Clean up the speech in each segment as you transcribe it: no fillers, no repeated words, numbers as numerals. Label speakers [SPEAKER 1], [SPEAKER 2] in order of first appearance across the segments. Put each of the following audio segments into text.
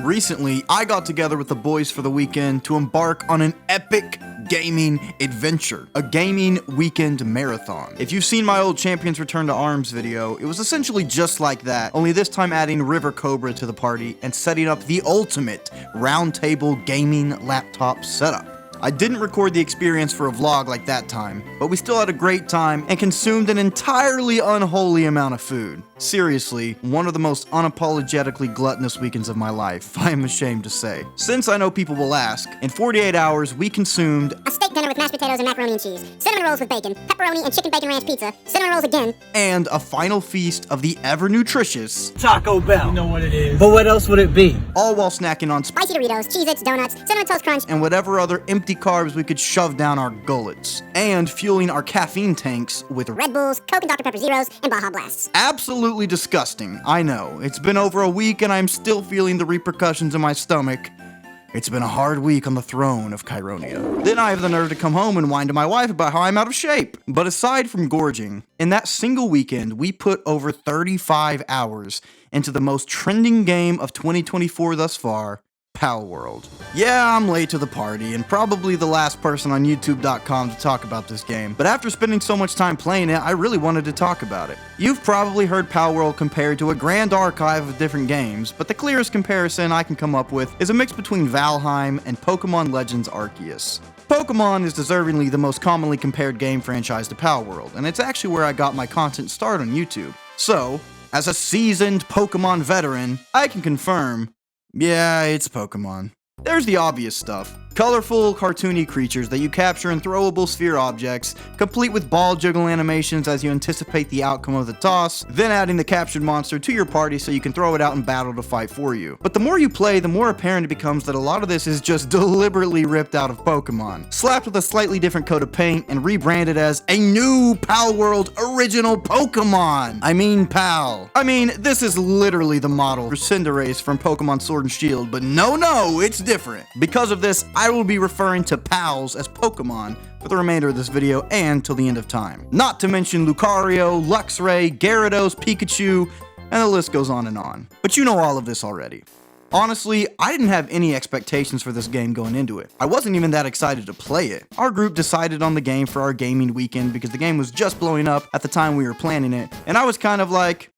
[SPEAKER 1] recently, I got together with the boys for the weekend to embark on an epic gaming adventure, a gaming weekend marathon. If you've seen my old Champions Return to Arms video, it was essentially just like that, only this time adding River Cobra to the party and setting up the ultimate roundtable gaming laptop setup. I didn't record the experience for a vlog like that time, but we still had a great time and consumed an entirely unholy amount of food. Seriously, one of the most unapologetically gluttonous weekends of my life, I am ashamed to say. Since I know people will ask, in 48 hours we consumed
[SPEAKER 2] a steak dinner with mashed potatoes and macaroni and cheese, cinnamon rolls with bacon, pepperoni and chicken bacon ranch pizza, cinnamon rolls again,
[SPEAKER 1] and a final feast of the ever-nutritious
[SPEAKER 3] Taco Bell.
[SPEAKER 4] You know what it is.
[SPEAKER 3] But what else would it be?
[SPEAKER 1] All while snacking on
[SPEAKER 2] spicy Doritos, Cheez-Its, donuts, Cinnamon Toast Crunch,
[SPEAKER 1] and whatever other empty carbs we could shove down our gullets, and fueling our caffeine tanks with
[SPEAKER 2] Red Bulls, Coke and Dr. Pepper Zeros, and Baja Blasts.
[SPEAKER 1] Absolutely disgusting, I know. It's been over a week and I'm still feeling the repercussions in my stomach. It's been a hard week on the throne of Kyronia. Then I have the nerve to come home and whine to my wife about how I'm out of shape. But aside from gorging, in that single weekend, we put over 35 hours into the most trending game of 2024 thus far, Palworld. Yeah, I'm late to the party and probably the last person on YouTube.com to talk about this game, but after spending so much time playing it, I really wanted to talk about it. You've probably heard Palworld compared to a grand archive of different games, but the clearest comparison I can come up with is a mix between Valheim and Pokémon Legends Arceus. Pokémon is deservingly the most commonly compared game franchise to Palworld, and it's actually where I got my content start on YouTube. So, as a seasoned Pokémon veteran, I can confirm, yeah, it's Pokémon. There's the obvious stuff. Colorful, cartoony creatures that you capture in throwable sphere objects, complete with ball juggle animations as you anticipate the outcome of the toss, then adding the captured monster to your party so you can throw it out in battle to fight for you. But the more you play, the more apparent it becomes that a lot of this is just deliberately ripped out of Pokémon, slapped with a slightly different coat of paint and rebranded as a new Palworld original Pokémon. I mean Pal. This is literally the model for Cinderace from Pokémon Sword and Shield, but no, it's different. Because of this, I will be referring to pals as Pokémon for the remainder of this video and till the end of time. Not to mention Lucario, Luxray, Gyarados, Pikachu, and the list goes on and on. But you know all of this already. Honestly, I didn't have any expectations for this game going into it. I wasn't even that excited to play it. Our group decided on the game for our gaming weekend because the game was just blowing up at the time we were planning it, and I was kind of like,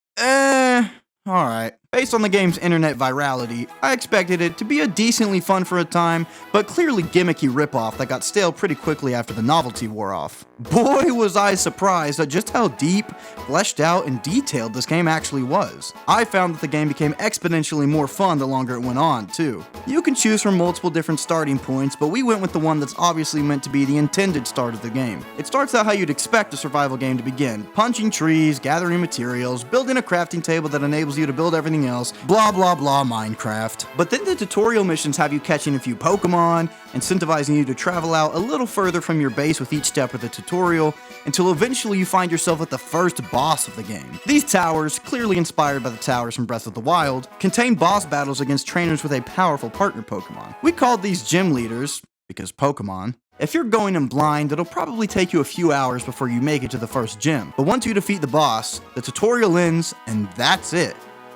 [SPEAKER 1] alright. Based on the game's internet virality, I expected it to be a decently fun for a time, but clearly gimmicky ripoff that got stale pretty quickly after the novelty wore off. Boy was I surprised at just how deep, fleshed out, and detailed this game actually was. I found that the game became exponentially more fun the longer it went on, too. You can choose from multiple different starting points, but we went with the one that's obviously meant to be the intended start of the game. It starts out how you'd expect a survival game to begin, punching trees, gathering materials, building a crafting table that enables you to build everything else, blah blah blah Minecraft. But then the tutorial missions have you catching a few Pokemon, incentivizing you to travel out a little further from your base with each step of the tutorial, until eventually you find yourself at the first boss of the game. These towers, clearly inspired by the towers from Breath of the Wild, contain boss battles against trainers with a powerful partner Pokemon. We called these gym leaders, because Pokemon. If you're going in blind, it'll probably take you a few hours before you make it to the first gym. But once you defeat the boss, the tutorial ends, and that's it.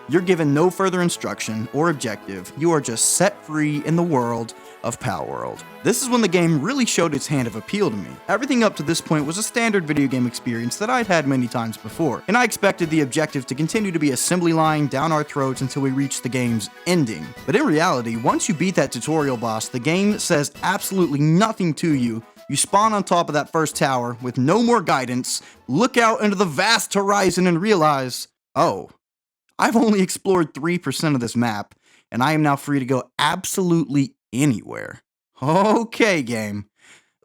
[SPEAKER 1] You're given no further instruction or objective, you are just set free in the world of Palworld. This is when the game really showed its hand of appeal to me. Everything up to this point was a standard video game experience that I'd had many times before, and I expected the objective to continue to be assembly line down our throats until we reached the game's ending. But in reality, once you beat that tutorial boss, the game says absolutely nothing to you. You spawn on top of that first tower with no more guidance, look out into the vast horizon and realize, oh, I've only explored 3% of this map, and I am now free to go absolutely anywhere. Okay, game,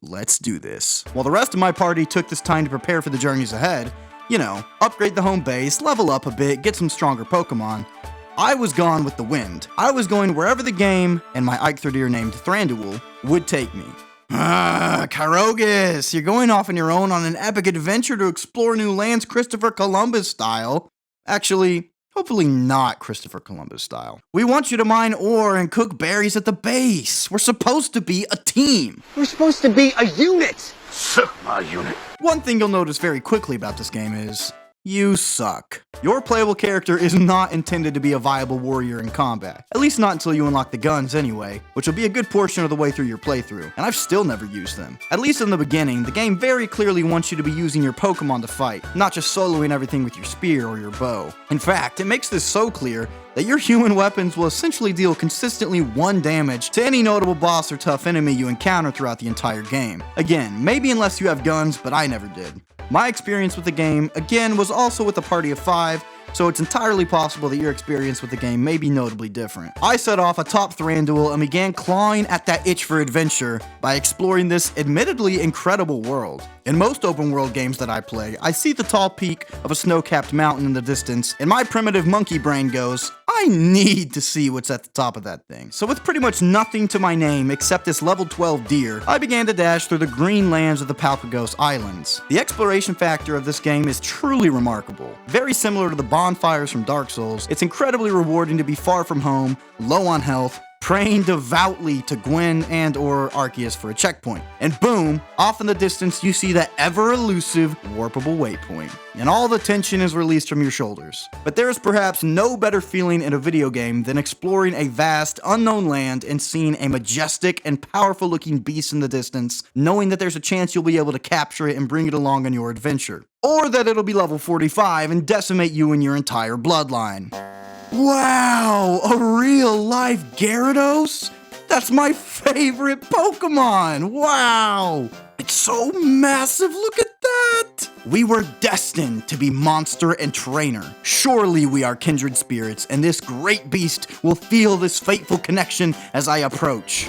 [SPEAKER 1] let's do this. While the rest of my party took this time to prepare for the journeys ahead, upgrade the home base, level up a bit, get some stronger Pokemon, I was gone with the wind. I was going wherever the game, and my Eiktherdir named Thranduil, would take me. Kyrogus, you're going off on your own on an epic adventure to explore new lands Christopher Columbus style. Actually, hopefully not Christopher Columbus style. We want you to mine ore and cook berries at the base. We're supposed to be a team.
[SPEAKER 3] We're supposed to be a unit.
[SPEAKER 4] Suck my unit.
[SPEAKER 1] One thing you'll notice very quickly about this game is you suck. Your playable character is not intended to be a viable warrior in combat, at least not until you unlock the guns anyway, which will be a good portion of the way through your playthrough, and I've still never used them. At least in the beginning, the game very clearly wants you to be using your Pokemon to fight, not just soloing everything with your spear or your bow. In fact, it makes this so clear that your human weapons will essentially deal consistently 1 damage to any notable boss or tough enemy you encounter throughout the entire game. Again, maybe unless you have guns, but I never did. My experience with the game, again, was also with a party of 5, so it's entirely possible that your experience with the game may be notably different. I set off atop Thranduil and began clawing at that itch for adventure by exploring this admittedly incredible world. In most open world games that I play, I see the tall peak of a snow-capped mountain in the distance, and my primitive monkey brain goes, I need to see what's at the top of that thing. So with pretty much nothing to my name except this level 12 deer, I began to dash through the green lands of the Palworld Islands. The exploration factor of this game is truly remarkable. Very similar to the bonfires from Dark Souls, it's incredibly rewarding to be far from home, low on health, praying devoutly to Gwen and or Arceus for a checkpoint. And boom, off in the distance you see that ever-elusive, warpable waypoint. And all the tension is released from your shoulders. But there is perhaps no better feeling in a video game than exploring a vast, unknown land and seeing a majestic and powerful looking beast in the distance, knowing that there's a chance you'll be able to capture it and bring it along on your adventure. Or that it'll be level 45 and decimate you and your entire bloodline. Wow, a real-life Gyarados? That's my favorite Pokemon! Wow! It's so massive, look at that! We were destined to be monster and trainer. Surely we are kindred spirits, and this great beast will feel this fateful connection as I approach.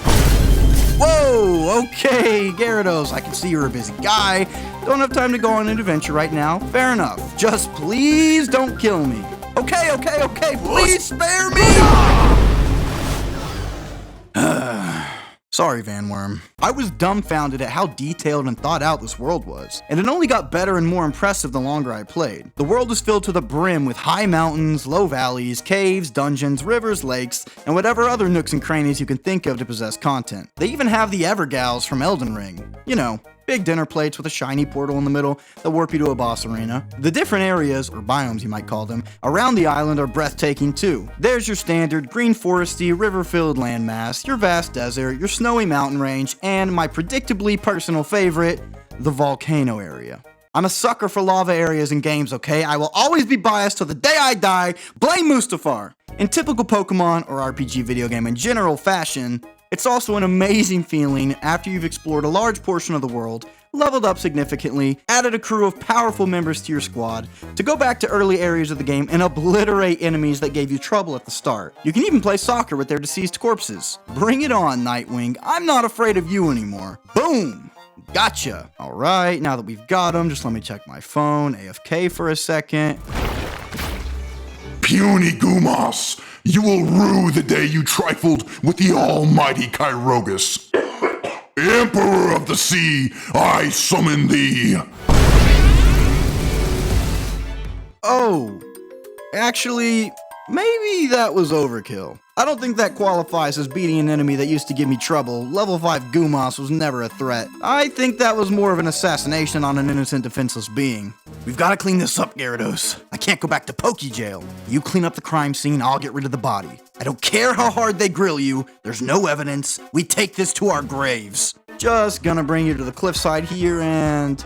[SPEAKER 1] Whoa, okay, Gyarados, I can see you're a busy guy. Don't have time to go on an adventure right now. Fair enough. Just please don't kill me. Okay, please spare me! Sorry, Van Worm. I was dumbfounded at how detailed and thought out this world was, and it only got better and more impressive the longer I played. The world is filled to the brim with high mountains, low valleys, caves, dungeons, rivers, lakes, and whatever other nooks and crannies you can think of to possess content. They even have the Evergals from Elden Ring. You know, big dinner plates with a shiny portal in the middle that warp you to a boss arena. The different areas, or biomes you might call them, around the island are breathtaking too. There's your standard green foresty, river-filled landmass, your vast desert, your snowy mountain range, and my predictably personal favorite, the volcano area. I'm a sucker for lava areas in games, okay? I will always be biased till the day I die. Blame Mustafar! In typical Pokemon or RPG video game in general fashion, it's also an amazing feeling after you've explored a large portion of the world, leveled up significantly, added a crew of powerful members to your squad, to go back to early areas of the game and obliterate enemies that gave you trouble at the start. You can even play soccer with their deceased corpses. Bring it on, Nightwing. I'm not afraid of you anymore. Boom! Gotcha. Alright, now that we've got him, just let me check my phone, AFK for a second.
[SPEAKER 3] Puny Gumas, you will rue the day you trifled with the almighty Kyrogus. Emperor of the sea, I summon thee.
[SPEAKER 1] Oh, actually, maybe that was overkill. I don't think that qualifies as beating an enemy that used to give me trouble. Level 5 Gumas was never a threat. I think that was more of an assassination on an innocent, defenseless being. We've got to clean this up, Gyarados. I can't go back to Poke Jail. You clean up the crime scene, I'll get rid of the body. I don't care how hard they grill you. There's no evidence. We take this to our graves. Just gonna bring you to the cliffside here and...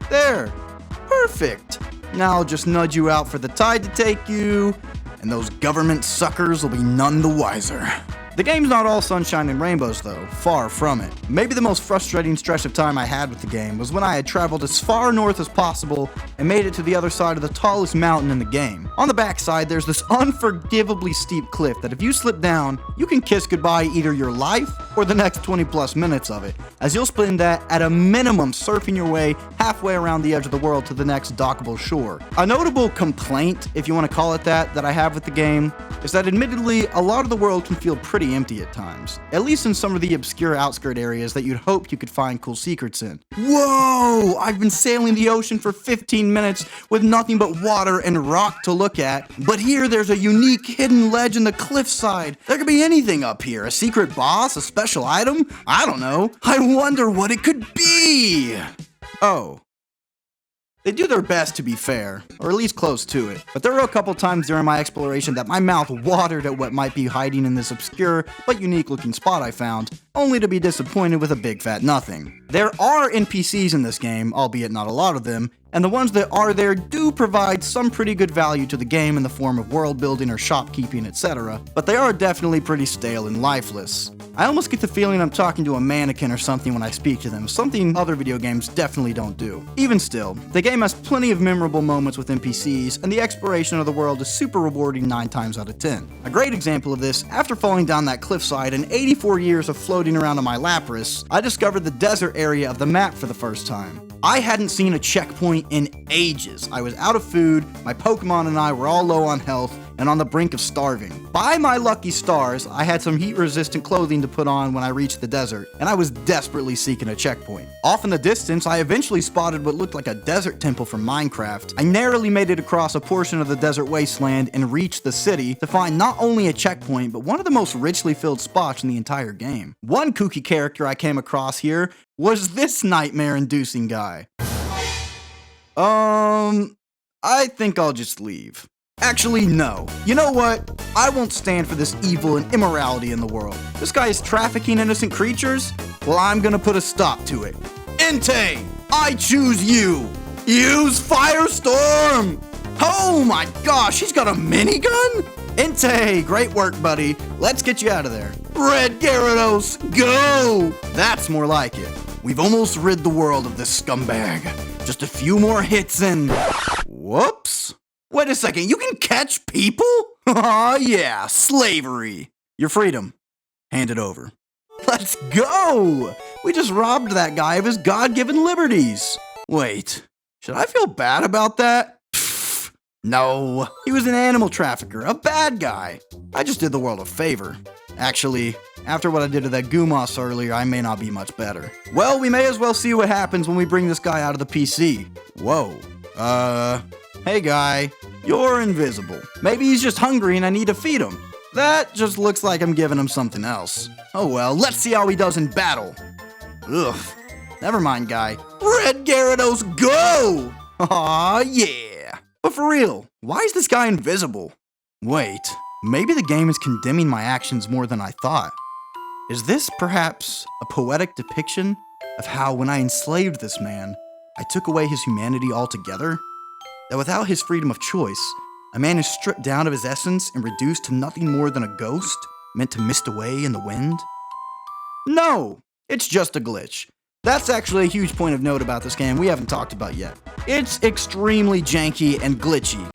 [SPEAKER 1] there. Perfect. Now I'll just nudge you out for the tide to take you, and those government suckers will be none the wiser. The game's not all sunshine and rainbows though, far from it. Maybe the most frustrating stretch of time I had with the game was when I had traveled as far north as possible and made it to the other side of the tallest mountain in the game. On the backside, there's this unforgivably steep cliff that if you slip down, you can kiss goodbye either your life or the next 20 plus minutes of it, as you'll spend that at a minimum surfing your way halfway around the edge of the world to the next dockable shore. A notable complaint, if you want to call it that I have with the game is that admittedly, a lot of the world can feel pretty empty at times, at least in some of the obscure outskirt areas that you'd hope you could find cool secrets in. Whoa! I've been sailing the ocean for 15 minutes with nothing but water and rock to look at, but here there's a unique hidden ledge in the cliffside. There could be anything up here, a secret boss, a special item, I don't know. I wonder what it could be! Oh. They do their best to be fair, or at least close to it. But there were a couple times during my exploration that my mouth watered at what might be hiding in this obscure but unique looking spot I found, only to be disappointed with a big fat nothing. There are NPCs in this game, albeit not a lot of them, and the ones that are there do provide some pretty good value to the game in the form of world building or shopkeeping, etc., but they are definitely pretty stale and lifeless. I almost get the feeling I'm talking to a mannequin or something when I speak to them, something other video games definitely don't do. Even still, the game has plenty of memorable moments with NPCs, and the exploration of the world is super rewarding 9 times out of 10. A great example of this, after falling down that cliffside and 84 years of floating around on my Lapras, I discovered the desert area of the map for the first time. I hadn't seen a checkpoint in ages. I was out of food, my Pokemon and I were all low on health, and on the brink of starving. By my lucky stars, I had some heat-resistant clothing to put on when I reached the desert, and I was desperately seeking a checkpoint. Off in the distance, I eventually spotted what looked like a desert temple from Minecraft. I narrowly made it across a portion of the desert wasteland and reached the city to find not only a checkpoint, but one of the most richly filled spots in the entire game. One kooky character I came across here was this nightmare-inducing guy. I think I'll just leave. Actually, no. You know what? I won't stand for this evil and immorality in the world. This guy is trafficking innocent creatures? Well, I'm gonna put a stop to it. Entei, I choose you. Use Firestorm! Oh my gosh, he's got a minigun? Entei, great work, buddy. Let's get you out of there. Red Gyarados, go! That's more like it. We've almost rid the world of this scumbag. Just a few more hits and... Whoops. Wait a second, you can catch people? Aw, yeah, slavery. Your freedom. Hand it over. Let's go! We just robbed that guy of his God-given liberties. Wait, should I feel bad about that? Pfft, no, he was an animal trafficker, a bad guy. I just did the world a favor. Actually, after what I did to that Gumas earlier, I may not be much better. Well, we may as well see what happens when we bring this guy out of the PC. Whoa, hey guy, you're invisible. Maybe he's just hungry and I need to feed him. That just looks like I'm giving him something else. Oh well, let's see how he does in battle. Ugh, never mind guy. Red Gyarados, go! Aw, yeah. But for real, why is this guy invisible? Wait, maybe the game is condemning my actions more than I thought. Is this perhaps a poetic depiction of how when I enslaved this man, I took away his humanity altogether? That without his freedom of choice, a man is stripped down of his essence and reduced to nothing more than a ghost, meant to mist away in the wind? No, it's just a glitch. That's actually a huge point of note about this game we haven't talked about yet. It's extremely janky and glitchy.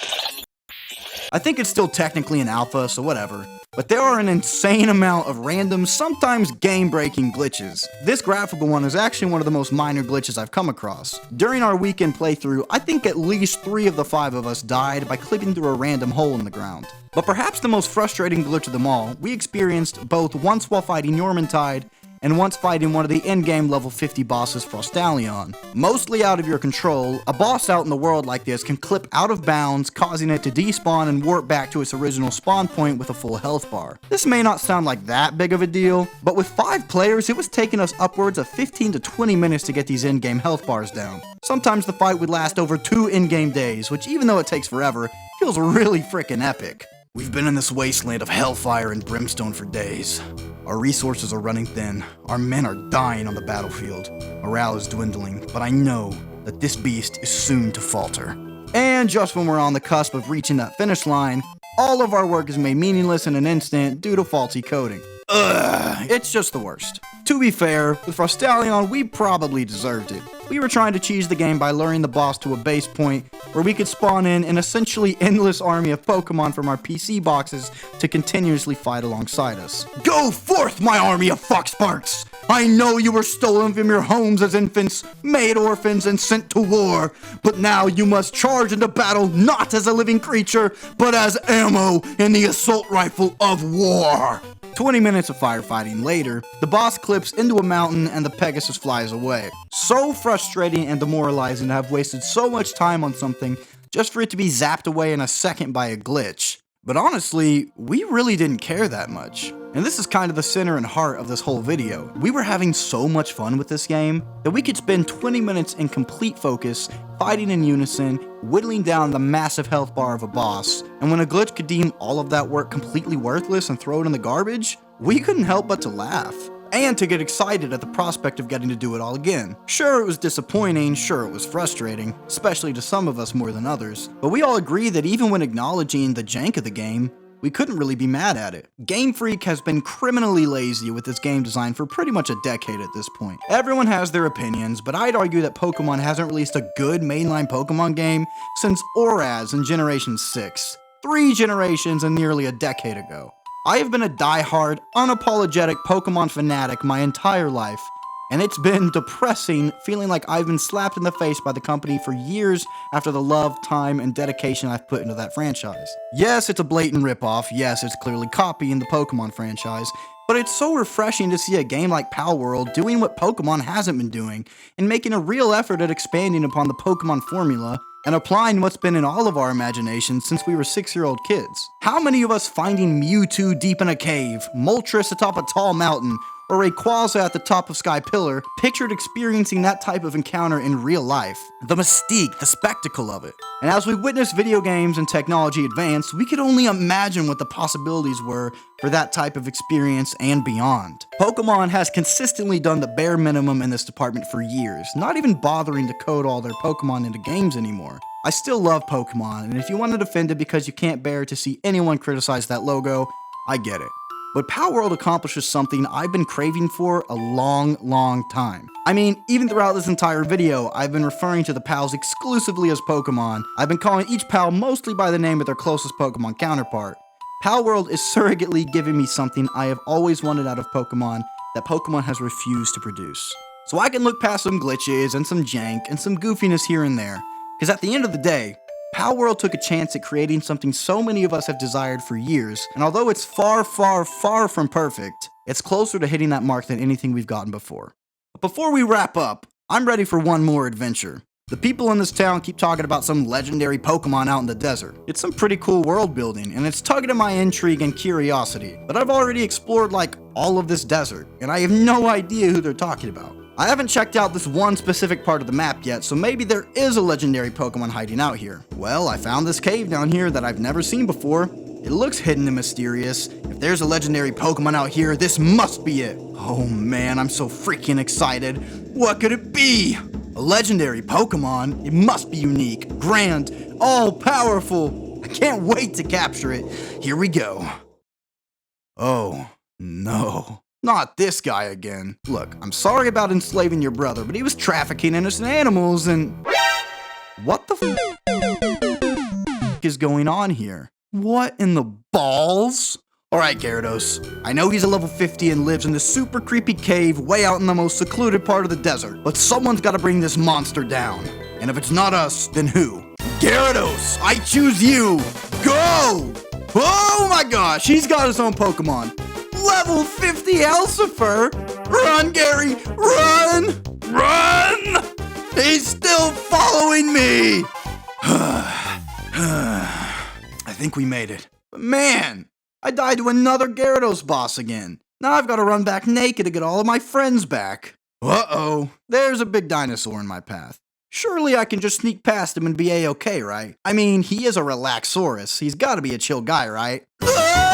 [SPEAKER 1] I think it's still technically an alpha, so whatever. But there are an insane amount of random, sometimes game-breaking glitches. This graphical one is actually one of the most minor glitches I've come across. During our weekend playthrough, I think at least 3 of the 5 of us died by clipping through a random hole in the ground. But perhaps the most frustrating glitch of them all, we experienced both once while fighting Yormantide and once fighting one of the endgame level 50 bosses, Frostallion. Mostly out of your control, a boss out in the world like this can clip out of bounds, causing it to despawn and warp back to its original spawn point with a full health bar. This may not sound like that big of a deal, but with 5 players, it was taking us upwards of 15 to 20 minutes to get these in-game health bars down. Sometimes the fight would last over 2 in-game days, which even though it takes forever, feels really freaking epic. We've been in this wasteland of hellfire and brimstone for days. Our resources are running thin, our men are dying on the battlefield, morale is dwindling, but I know that this beast is soon to falter. And just when we're on the cusp of reaching that finish line, all of our work is made meaningless in an instant due to faulty coding. Ugh, it's just the worst. To be fair, with Frostallion, we probably deserved it. We were trying to cheese the game by luring the boss to a base point where we could spawn in an essentially endless army of Pokemon from our PC boxes to continuously fight alongside us. Go forth, my army of Foxparks! I know you were stolen from your homes as infants, made orphans, and sent to war, but now you must charge into battle not as a living creature, but as ammo in the assault rifle of war! 20 minutes of firefighting later, the boss clips into a mountain and the Pegasus flies away. So frustrating and demoralizing to have wasted so much time on something just for it to be zapped away in a second by a glitch. But honestly, we really didn't care that much. And this is kind of the center and heart of this whole video. We were having so much fun with this game that we could spend 20 minutes in complete focus, fighting in unison, whittling down the massive health bar of a boss, and when a glitch could deem all of that work completely worthless and throw it in the garbage, we couldn't help but to laugh. And to get excited at the prospect of getting to do it all again. Sure, it was disappointing, sure it was frustrating, especially to some of us more than others, but we all agree that even when acknowledging the jank of the game, we couldn't really be mad at it. Game Freak has been criminally lazy with its game design for pretty much a decade at this point. Everyone has their opinions, but I'd argue that Pokemon hasn't released a good mainline Pokemon game since Oraz in Generation 6. 3 generations and nearly a decade ago. I have been a die-hard, unapologetic Pokemon fanatic my entire life, and it's been depressing feeling like I've been slapped in the face by the company for years after the love, time, and dedication I've put into that franchise. Yes, it's a blatant ripoff, yes, it's clearly copying the Pokemon franchise, but it's so refreshing to see a game like Palworld doing what Pokemon hasn't been doing, and making a real effort at expanding upon the Pokemon formula, and applying what's been in all of our imaginations since we were 6-year-old kids. How many of us finding Mewtwo deep in a cave, Moltres atop a tall mountain, or Rayquaza at the top of Sky Pillar, pictured experiencing that type of encounter in real life? The mystique, the spectacle of it. And as we witnessed video games and technology advance, we could only imagine what the possibilities were for that type of experience and beyond. Pokemon has consistently done the bare minimum in this department for years, not even bothering to code all their Pokemon into games anymore. I still love Pokemon, and if you want to defend it because you can't bear to see anyone criticize that logo, I get it. But Palworld accomplishes something I've been craving for a long time. I mean, even throughout this entire video, I've been referring to the pals exclusively as Pokemon. I've been calling each pal mostly by the name of their closest Pokemon counterpart. Palworld is surrogately giving me something I have always wanted out of Pokemon that Pokemon has refused to produce. So I can look past some glitches and some jank and some goofiness here and there, because at the end of the day, Palworld took a chance at creating something so many of us have desired for years, and although it's far from perfect, it's closer to hitting that mark than anything we've gotten before. But before we wrap up, I'm ready for one more adventure. The people in this town keep talking about some legendary Pokemon out in the desert. It's some pretty cool world building, and it's tugging at my intrigue and curiosity, but I've already explored like all of this desert, and I have no idea who they're talking about. I haven't checked out this one specific part of the map yet, so maybe there is a legendary Pokemon hiding out here. Well, I found this cave down here that I've never seen before. It looks hidden and mysterious. If there's a legendary Pokemon out here, this must be it. Oh man, I'm so freaking excited. What could it be? A legendary Pokemon? It must be unique, grand, all-powerful. I can't wait to capture it. Here we go. Oh, no. Not this guy again. Look, I'm sorry about enslaving your brother, but he was trafficking innocent animals and... What the f*** is going on here? What in the balls? Alright, Gyarados. I know he's a level 50 and lives in this super creepy cave way out in the most secluded part of the desert, but someone's gotta bring this monster down. And if it's not us, then who? Gyarados, I choose you! Go! Oh my gosh, he's got his own Pokemon. Level 50 Elsifer! Run, Gary! Run! Run! He's still following me! I think we made it. But man, I died to another Gyarados boss again. Now I've got to run back naked to get all of my friends back. Uh-oh, there's a big dinosaur in my path. Surely I can just sneak past him and be A-okay, right? I mean, he is a Relaxaurus. He's got to be a chill guy, right? Ah!